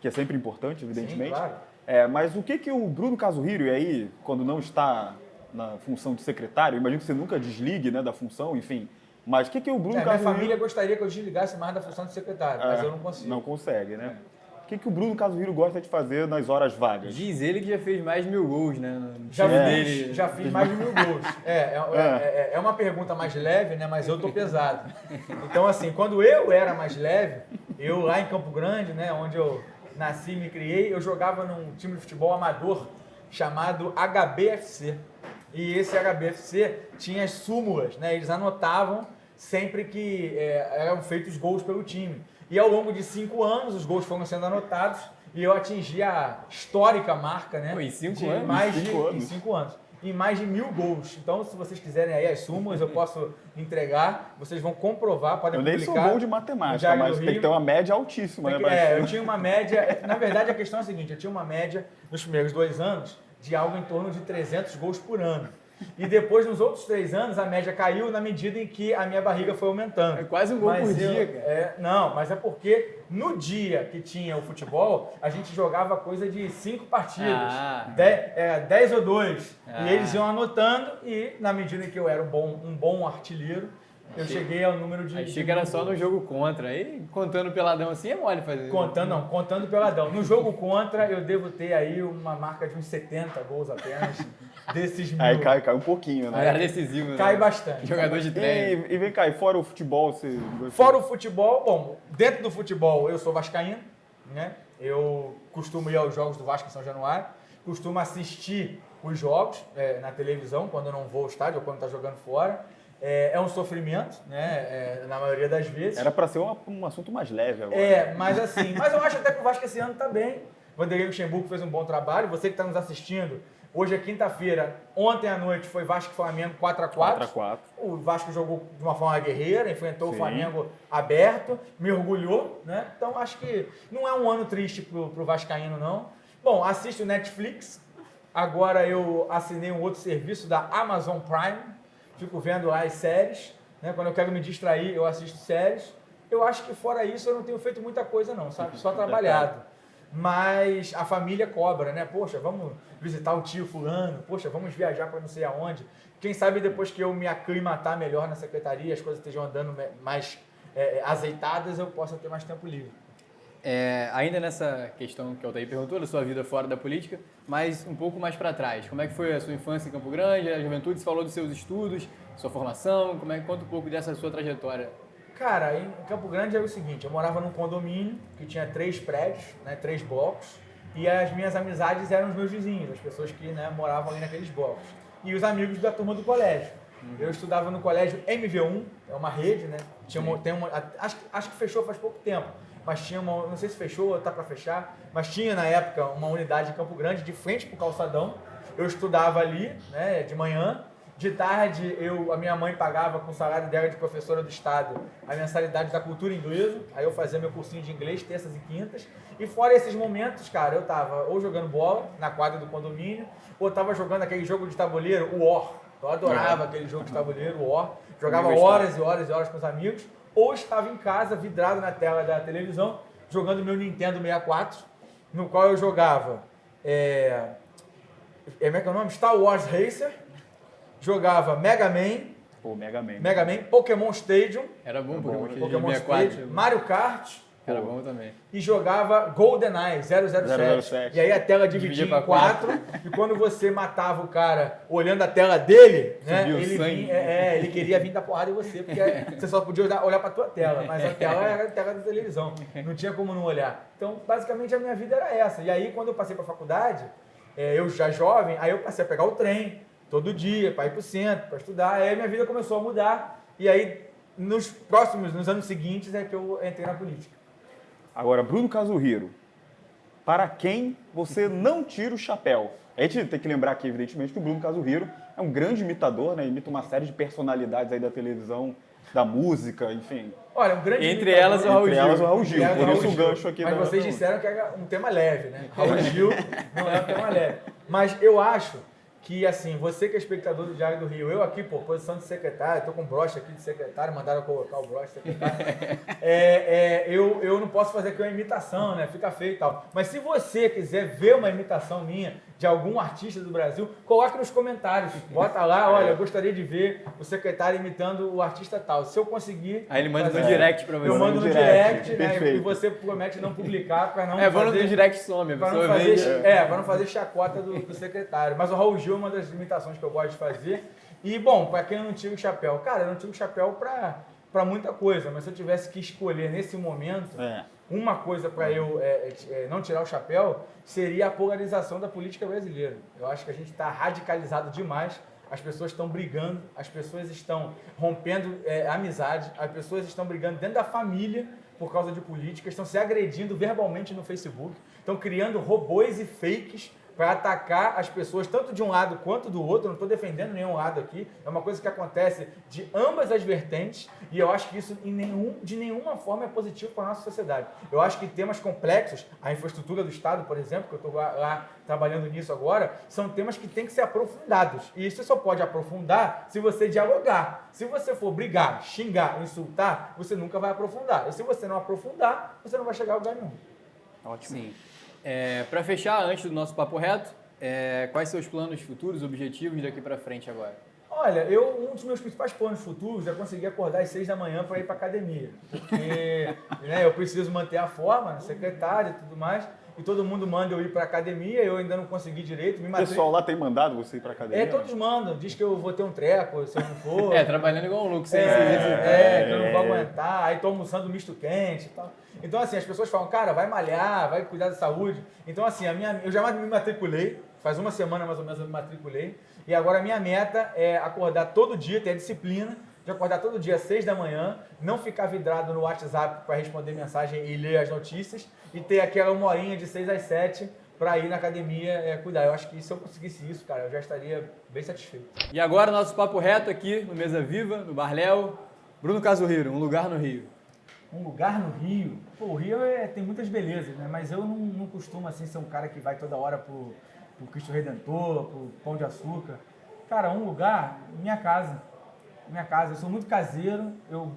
Speaker 3: que é sempre importante, evidentemente.
Speaker 2: Sim, claro.
Speaker 3: Mas o que o Bruno Casuhiro, e aí, quando não está na função de secretário, imagino que você nunca desligue, né, da função, enfim. Mas o que o Bruno Casuhiro...
Speaker 2: Minha família gostaria que eu desligasse mais da função de secretário, mas eu não consigo.
Speaker 3: Não consegue, né? O que o Bruno Casuhiro gosta de fazer nas horas vagas?
Speaker 1: Diz ele que já fez mais de 1000 gols, né?
Speaker 2: Já fiz mais de 1000 gols. É uma pergunta mais leve, né? Mas eu tô pesado. Então, assim, quando eu era mais leve, eu lá em Campo Grande, né? Onde eu nasci e me criei, eu jogava num time de futebol amador chamado HBFC. E esse HBFC tinha as súmulas, né? Eles anotavam sempre que eram feitos gols pelo time. E ao longo de 5 anos, os gols foram sendo anotados e eu atingi a histórica marca, né?
Speaker 1: Pô, em 5
Speaker 2: anos? Em 5 anos. Em mais de 1000 gols. Então, se vocês quiserem aí as súmulas, eu posso entregar. Vocês vão comprovar, podem publicar.
Speaker 3: Eu nem sou bom de matemática, mas tem que ter uma média altíssima, né?
Speaker 2: Eu tinha uma média... Na verdade, a questão é a seguinte, eu tinha uma média nos primeiros 2 anos de algo em torno de 300 gols por ano. E depois, nos outros 3 anos, a média caiu na medida em que a minha barriga foi aumentando.
Speaker 1: É quase um gol por dia, cara.
Speaker 2: Não, mas é porque no dia que tinha o futebol, a gente jogava coisa de 5 partidas. 10 ou 2. E eles iam anotando e, na medida em que eu era um bom artilheiro, eu cheguei ao número de...
Speaker 1: Achei que era só no jogo contra. Aí, contando peladão assim, é mole fazer.
Speaker 2: Contando peladão. No jogo contra, eu devo ter aí uma marca de uns 70 gols apenas, desses 1000.
Speaker 3: Aí cai um pouquinho, né?
Speaker 1: Era decisivo, né?
Speaker 2: Cai bastante.
Speaker 1: Jogador de treino.
Speaker 3: E vem cá, e fora o futebol, você...
Speaker 2: Fora o futebol, bom, dentro do futebol eu sou vascaíno, né? Eu costumo ir aos jogos do Vasco em São Januário, costumo assistir os jogos na televisão, quando eu não vou ao estádio ou quando está jogando fora. É um sofrimento, né? Na maioria das vezes.
Speaker 3: Era para ser um assunto mais leve agora.
Speaker 2: Mas eu acho até que o Vasco esse ano está bem. Vanderlei Luxemburgo fez um bom trabalho. Você que está nos assistindo, hoje é quinta-feira, ontem à noite foi Vasco e Flamengo 4x4.
Speaker 3: 4x4.
Speaker 2: O Vasco jogou de uma forma guerreira, enfrentou o Flamengo aberto, mergulhou, né? Então acho que não é um ano triste pro vascaíno, não. Bom, assisto o Netflix. Agora eu assinei um outro serviço da Amazon Prime. Fico vendo lá as séries, né? Quando eu quero me distrair, eu assisto séries. Eu acho que fora isso eu não tenho feito muita coisa não, sabe? Só trabalhado. Mas a família cobra, né? Poxa, vamos visitar o tio fulano, poxa, vamos viajar para não sei aonde. Quem sabe depois que eu me aclimatar melhor na secretaria, as coisas estejam andando mais azeitadas, eu possa ter mais tempo livre.
Speaker 1: Ainda nessa questão que o Altair perguntou, da sua vida fora da política, mas um pouco mais para trás. Como é que foi a sua infância em Campo Grande, a juventude? Você falou dos seus estudos, sua formação, conta um pouco dessa sua trajetória.
Speaker 2: Cara, em Campo Grande era o seguinte, eu morava num condomínio que tinha 3 prédios, né, 3 blocos, e as minhas amizades eram os meus vizinhos, as pessoas que, né, moravam ali naqueles blocos. E os amigos da turma do colégio. Eu estudava no colégio MV1, é uma rede, né? Acho que fechou faz pouco tempo, mas tinha não sei se fechou ou está para fechar, mas tinha na época uma unidade em Campo Grande, de frente para o calçadão. Eu estudava ali, né, de manhã. De tarde, a minha mãe pagava com o salário dela de professora do estado a mensalidade da cultura inglesa. Aí eu fazia meu cursinho de inglês, terças e quintas. E fora esses momentos, cara, eu tava ou jogando bola na quadra do condomínio, ou tava jogando aquele jogo de tabuleiro, o War. Eu adorava aquele jogo de tabuleiro, o War. Jogava horas e horas e horas com os amigos. Ou estava em casa, vidrado na tela da televisão, jogando meu Nintendo 64, no qual eu jogava... como é que é o nome? Star Wars Racer. Jogava Mega Man.
Speaker 3: Pô, Mega Man.
Speaker 2: Pokémon Stadium.
Speaker 1: Era bom
Speaker 2: Pokémon Stadium. Mario Kart.
Speaker 1: Era bom também.
Speaker 2: E jogava GoldenEye 007. E aí a tela dividia em 4. E quando você matava o cara olhando a tela dele, né, ele queria vir dar porrada em você, porque você só podia olhar pra tua tela. Mas a tela era a tela da televisão. Não tinha como não olhar. Então, basicamente, a minha vida era essa. E aí, quando eu passei pra faculdade, eu já jovem, aí eu passei a pegar o trem todo dia, para ir para o centro, para estudar. Aí minha vida começou a mudar. E aí, nos anos seguintes, é que eu entrei na política.
Speaker 3: Agora, Bruno Casuhiro, para quem você não tira o chapéu? A gente tem que lembrar aqui, evidentemente, que o Bruno Casuhiro é um grande imitador, né? Imita uma série de personalidades aí da televisão, da música, enfim.
Speaker 2: Olha, um grande
Speaker 1: Entre elas o Raul Gil.
Speaker 3: Por isso o gancho aqui.
Speaker 2: Mas vocês disseram que era um tema leve, né? Raul Gil não é um tema leve. Mas eu acho que, assim, você que é espectador do Diário do Rio, eu aqui, posição de secretário, tô com broche aqui de secretário, mandaram colocar o broche de secretário. Eu não posso fazer aqui uma imitação, né? Fica feio e tal. Mas se você quiser ver uma imitação minha de algum artista do Brasil, coloque nos comentários. Bota lá, olha, eu gostaria de ver o secretário imitando o artista tal. Se eu conseguir...
Speaker 1: Aí ele manda no direct pra você.
Speaker 2: Eu mando no direct, né? E você promete não publicar para não fazer...
Speaker 1: vou no direct some,
Speaker 2: para não fazer chacota do secretário. Mas o Raul Gil é uma das imitações que eu gosto de fazer. E, bom, para quem não tira o chapéu? Cara, eu não tiro o chapéu para muita coisa, mas se eu tivesse que escolher nesse momento... Uma coisa para eu não tirar o chapéu seria a polarização da política brasileira. Eu acho que a gente está radicalizado demais, as pessoas estão brigando, as pessoas estão rompendo amizade, as pessoas estão brigando dentro da família por causa de política, estão se agredindo verbalmente no Facebook, estão criando robôs e fakes para atacar as pessoas, tanto de um lado quanto do outro. Eu não estou defendendo nenhum lado aqui, é uma coisa que acontece de ambas as vertentes, e eu acho que isso de nenhuma forma é positivo para a nossa sociedade. Eu acho que temas complexos, a infraestrutura do Estado, por exemplo, que eu estou lá trabalhando nisso agora, são temas que têm que ser aprofundados, e isso você só pode aprofundar se você dialogar. Se você for brigar, xingar, insultar, você nunca vai aprofundar, e se você não aprofundar, você não vai chegar a lugar nenhum.
Speaker 1: Ótimo. Sim. Para fechar, antes do nosso papo reto, quais são os planos futuros, objetivos daqui para frente agora?
Speaker 2: Olha, um dos meus principais planos futuros é conseguir acordar às 6 da manhã para ir para academia, porque eu preciso manter a forma, secretário e tudo mais, e todo mundo manda eu ir para academia, eu ainda não consegui direito.
Speaker 3: O pessoal lá tem mandado você ir para academia?
Speaker 2: Todos mandam, diz que eu vou ter um treco se eu não for.
Speaker 1: Trabalhando igual um louco,
Speaker 2: que eu não vou aguentar, aí tô almoçando misto quente e tal. Então, assim, as pessoas falam, cara, vai malhar, vai cuidar da saúde. Então, assim, eu já me matriculei, faz uma semana mais ou menos eu me matriculei, e agora a minha meta é acordar todo dia, ter a disciplina de acordar todo dia às 6 da manhã, não ficar vidrado no WhatsApp para responder mensagem e ler as notícias, e ter aquela 1 horinha de 6 às 7 para ir na academia cuidar. Eu acho que se eu conseguisse isso, cara, eu já estaria bem satisfeito.
Speaker 1: E agora nosso papo reto aqui no Mesa Viva, no Bar Léo. Bruno Casuhiro, um lugar no Rio.
Speaker 2: Um lugar no Rio? Pô, o Rio tem muitas belezas, né? Mas eu não costumo, assim, ser um cara que vai toda hora pro Cristo Redentor, pro Pão de Açúcar. Cara, um lugar, minha casa. Eu sou muito caseiro, eu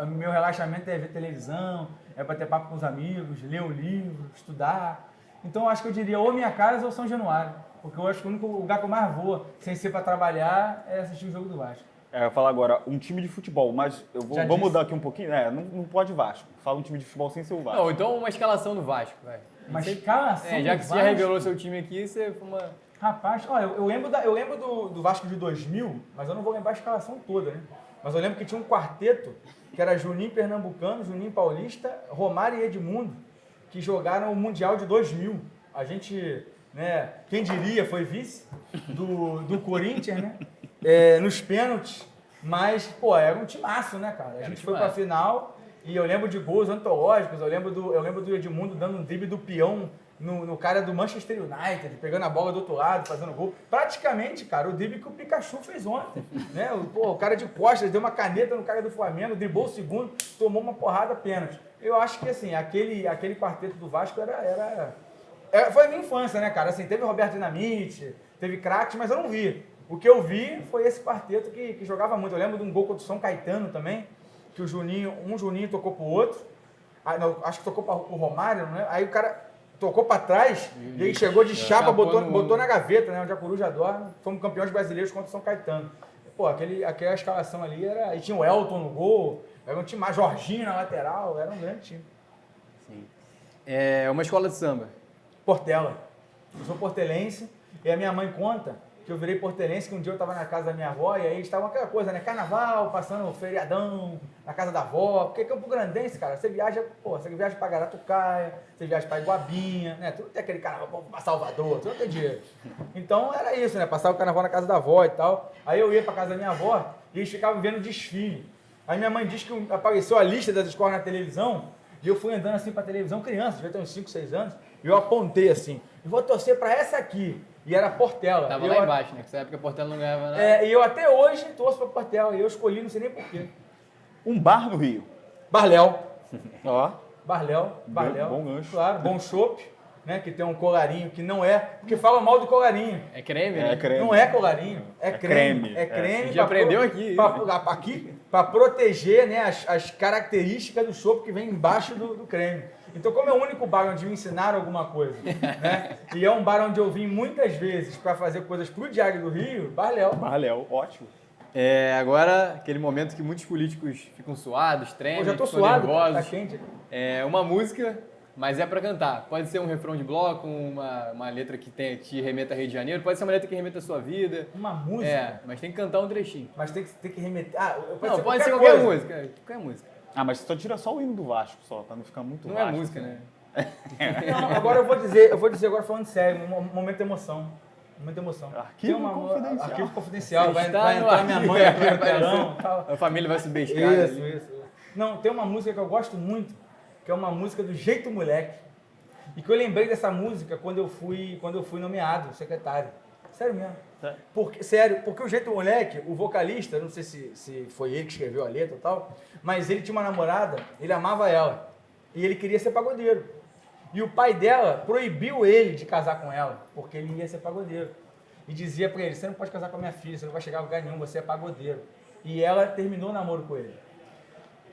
Speaker 2: meu relaxamento é ver televisão, é bater papo com os amigos, ler um livro, estudar. Então eu acho que eu diria ou minha casa ou São Januário, porque eu acho que o único lugar que eu mais vou, sem ser para trabalhar, é assistir o jogo do Vasco.
Speaker 3: Eu vou falar agora um time de futebol, mas vou mudar aqui um pouquinho. Não pode Vasco. Fala um time de futebol sem ser o Vasco.
Speaker 1: Não, então uma escalação do Vasco, vai.
Speaker 2: Mas escalação
Speaker 1: já
Speaker 2: do
Speaker 1: que você
Speaker 2: Vasco?
Speaker 1: já revelou seu time aqui, você foi uma...
Speaker 2: Rapaz, olha, eu lembro do Vasco de 2000, mas eu não vou lembrar a escalação toda, né? Mas eu lembro que tinha um quarteto, que era Juninho Pernambucano, Juninho Paulista, Romário e Edmundo, que jogaram o Mundial de 2000. A gente, né, quem diria, foi vice do Corinthians, né? Nos pênaltis. Mas, pô, era um timaço, né, cara? A gente foi pra final e eu lembro de gols antológicos, eu lembro do Edmundo dando um drible do peão no cara do Manchester United, pegando a bola do outro lado, fazendo gol. Praticamente, cara, o drible que o Pikachu fez ontem, né? O cara de costas deu uma caneta no cara do Flamengo, driblou o segundo, tomou uma porrada pênalti. Eu acho que, assim, aquele quarteto do Vasco foi a minha infância, né, cara? Assim, teve o Roberto Dinamite, teve craques, mas eu não vi. O que eu vi foi esse quarteto que jogava muito. Eu lembro de um gol contra o São Caetano também, que um Juninho tocou pro outro. Acho que tocou para o Romário, né? Aí o cara tocou para trás e ele chegou de chapa, botou na gaveta, né? Onde a Coruja adora. Fomos campeões brasileiros contra o São Caetano. Pô, aquela escalação ali era... E tinha o Elton no gol, era um time mais Jorginho na lateral, era um grande time.
Speaker 1: Sim. É uma escola de samba.
Speaker 2: Portela. Eu sou portelense e a minha mãe conta que eu virei portelense, que um dia eu estava na casa da minha avó e aí estava aquela coisa, né? Carnaval, passando o feriadão na casa da avó. Porque Campo Grandense, cara, você viaja para Garatucaia, você viaja para Iguabinha, né? Tu não tem aquele carnaval para Salvador, tu não tem dinheiro. Então era isso, né? Passar o carnaval na casa da avó e tal. Aí eu ia para casa da minha avó e eles ficavam vendo desfile. Aí minha mãe disse que apareceu a lista das escolas na televisão e eu fui andando assim para a televisão, criança, devia ter uns 5, 6 anos, e eu apontei assim, eu vou torcer para essa aqui. E era Portela.
Speaker 1: Tava lá embaixo, né? Nessa época a Portela não ganhava nada.
Speaker 2: E eu até hoje torço pra Portela. E eu escolhi, não sei nem porquê.
Speaker 3: Um bar no Rio.
Speaker 2: Barléu.
Speaker 3: Ó.
Speaker 2: Barléu.
Speaker 3: Bom gancho.
Speaker 2: Claro, bom chopp, né? Que tem um colarinho que não é... Porque fala mal do colarinho.
Speaker 1: É creme, né?
Speaker 3: É creme.
Speaker 2: Não é colarinho. É creme. É
Speaker 3: creme.
Speaker 2: creme.
Speaker 1: A gente aprendeu aqui.
Speaker 2: Aqui, pra proteger, né, as características do chopp que vem embaixo do creme. Então, como é o único bar onde me ensinaram alguma coisa, né? E é um bar onde eu vim muitas vezes para fazer coisas pro Diário do Rio, Barléu.
Speaker 3: Barléu, ótimo.
Speaker 1: Agora, aquele momento que muitos políticos ficam suados, tremem,
Speaker 2: Eu já tô
Speaker 1: ficam
Speaker 2: suado,
Speaker 1: nervosos.
Speaker 2: tá quente.
Speaker 1: Uma música, mas é para cantar. Pode ser um refrão de bloco, uma letra que te remeta a Rio de Janeiro, pode ser uma letra que remeta a sua vida.
Speaker 2: Uma música?
Speaker 1: Mas tem que cantar um trechinho.
Speaker 2: Mas tem que remeter...
Speaker 1: Pode ser qualquer música. Qualquer música.
Speaker 3: Mas você tira só o hino do Vasco, só, pra não ficar muito
Speaker 1: Não
Speaker 3: Vasco,
Speaker 1: é música,
Speaker 3: assim.
Speaker 1: né?
Speaker 2: Não, agora eu vou dizer agora falando sério, um momento de emoção. Momento de emoção.
Speaker 3: Arquivo confidencial.
Speaker 2: Arquivo confidencial, vai
Speaker 1: Está no
Speaker 2: entrar minha
Speaker 1: arquivo,
Speaker 2: mãe aqui
Speaker 1: vai
Speaker 2: no telão. Tal.
Speaker 1: A família vai se bescar ali.
Speaker 2: Isso. Não, tem uma música que eu gosto muito, que é uma música do Jeito Moleque. E que eu lembrei dessa música quando eu fui nomeado secretário. Sério mesmo. Porque o Jeito Moleque, o vocalista, não sei se foi ele que escreveu a letra e tal, mas ele tinha uma namorada, ele amava ela, e ele queria ser pagodeiro. E o pai dela proibiu ele de casar com ela, porque ele ia ser pagodeiro. E dizia pra ele, você não pode casar com a minha filha, você não vai chegar a lugar nenhum, você é pagodeiro. E ela terminou o namoro com ele.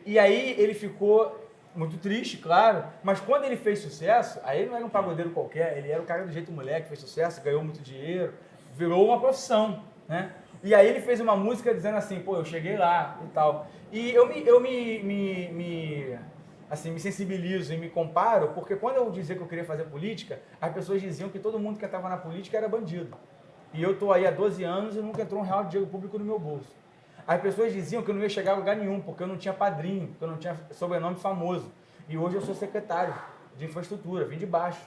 Speaker 2: E aí ele ficou muito triste, claro, mas quando ele fez sucesso, aí ele não era um pagodeiro qualquer, ele era o cara do Jeito Moleque, fez sucesso, ganhou muito dinheiro, virou uma profissão, né? E aí ele fez uma música dizendo assim, pô, eu cheguei lá e tal. E eu me sensibilizo e me comparo, porque quando eu dizia que eu queria fazer política, as pessoas diziam que todo mundo que estava na política era bandido. E eu tô aí há 12 anos e nunca entrou um real de dinheiro público no meu bolso. As pessoas diziam que eu não ia chegar a lugar nenhum, porque eu não tinha padrinho, porque eu não tinha sobrenome famoso. E hoje eu sou secretário de infraestrutura, vim de baixo.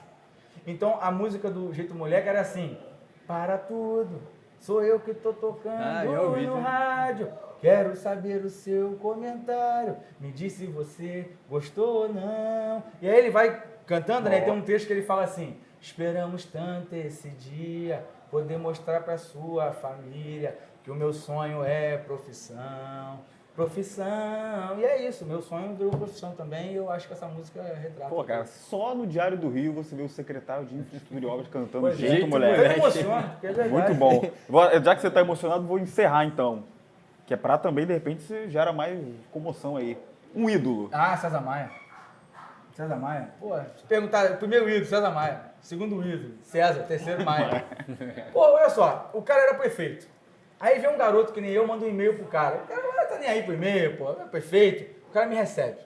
Speaker 2: Então a música do Jeito Moleque era assim, para tudo, sou eu que tô tocando no rádio, quero saber o seu comentário, me diz se você gostou ou não. E aí ele vai cantando, né? Tem um texto que ele fala assim, esperamos tanto esse dia, poder mostrar para sua família que o meu sonho é profissão. E é isso, meu sonho virou profissão também e eu acho que essa música retrata.
Speaker 3: Pô, cara, só no Diário do Rio você vê o secretário de Infraestrutura e Obras cantando
Speaker 2: Pois
Speaker 3: Jeito Moleque.
Speaker 2: Eu me emociono, porque é verdade.
Speaker 3: Muito bom. Já que você está emocionado, vou encerrar então. Que é pra também, de repente, você gera mais comoção aí. Um ídolo.
Speaker 2: Ah, César Maia. César Maia. Pô, se perguntar, primeiro ídolo, César Maia. Segundo ídolo, César. Terceiro, Maia. Pô, olha só, o cara era prefeito. Aí vem um garoto que nem eu, manda um e-mail pro cara. O cara não tá nem aí pro e-mail, pô, é prefeito. O cara me recebe.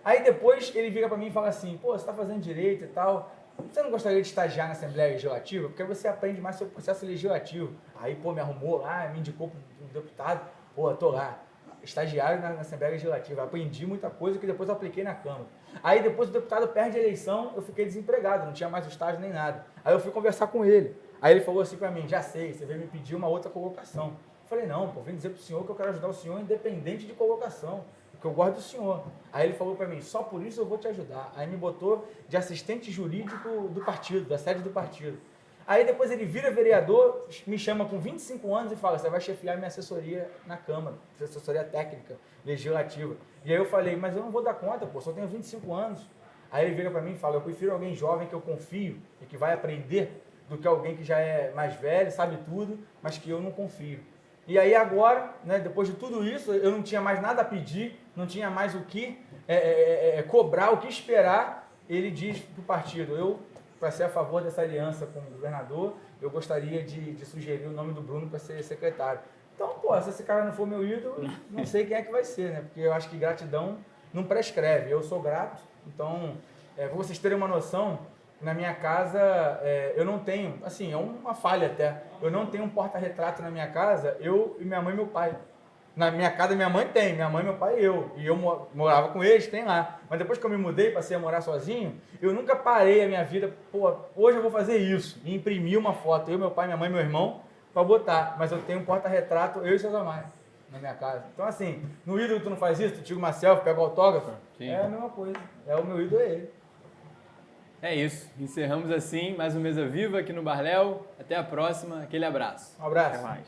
Speaker 2: Aí depois ele vira pra mim e fala assim, pô, você tá fazendo direito e tal, você não gostaria de estagiar na Assembleia Legislativa? Porque você aprende mais sobre o processo legislativo. Aí, pô, me arrumou lá, me indicou para um deputado, pô, tô lá, estagiário na Assembleia Legislativa. Aprendi muita coisa que depois eu apliquei na Câmara. Aí depois o deputado perde a eleição, eu fiquei desempregado, não tinha mais o estágio nem nada. Aí eu fui conversar com ele. Aí ele falou assim pra mim, já sei, você veio me pedir uma outra colocação. Eu falei, não, pô, vem dizer pro senhor que eu quero ajudar o senhor independente de colocação. Porque eu gosto do senhor. Aí ele falou pra mim, só por isso eu vou te ajudar. Aí me botou de assistente jurídico do partido, da sede do partido. Aí depois ele vira vereador, me chama com 25 anos e fala, você vai chefiar minha assessoria na Câmara, assessoria técnica, legislativa. E aí eu falei, mas eu não vou dar conta, pô, só tenho 25 anos. Aí ele vira pra mim e fala, eu prefiro alguém jovem que eu confio e que vai aprender do que alguém que já é mais velho, sabe tudo, mas que eu não confio. E aí agora, né, depois de tudo isso, eu não tinha mais nada a pedir, não tinha mais o que cobrar, o que esperar. Ele diz para o partido, eu, para ser a favor dessa aliança com o governador, eu gostaria de sugerir o nome do Bruno para ser secretário. Então, pô, se esse cara não for meu ídolo, não sei quem é que vai ser, né? Porque eu acho que gratidão não prescreve. Eu sou grato, então, para vocês terem uma noção, na minha casa, eu não tenho, assim, é uma falha até, eu não tenho um porta-retrato na minha casa, eu e minha mãe e meu pai. Na minha casa, minha mãe tem, minha mãe, meu pai e eu. E eu morava com eles, tem lá. Mas depois que eu me mudei, passei a morar sozinho, eu nunca parei a minha vida, pô, hoje eu vou fazer isso. E imprimir uma foto, eu, meu pai, minha mãe e meu irmão, pra botar. Mas eu tenho um porta-retrato, eu e César Maia, na minha casa. Então, assim, no ídolo tu não faz isso, tu tira uma selfie, pega o autógrafo,
Speaker 1: Sim.
Speaker 2: É a mesma coisa. O meu ídolo é ele.
Speaker 1: É isso. Encerramos assim mais um Mesa Viva aqui no Barléu. Até a próxima. Aquele abraço.
Speaker 2: Um abraço.
Speaker 3: Até mais.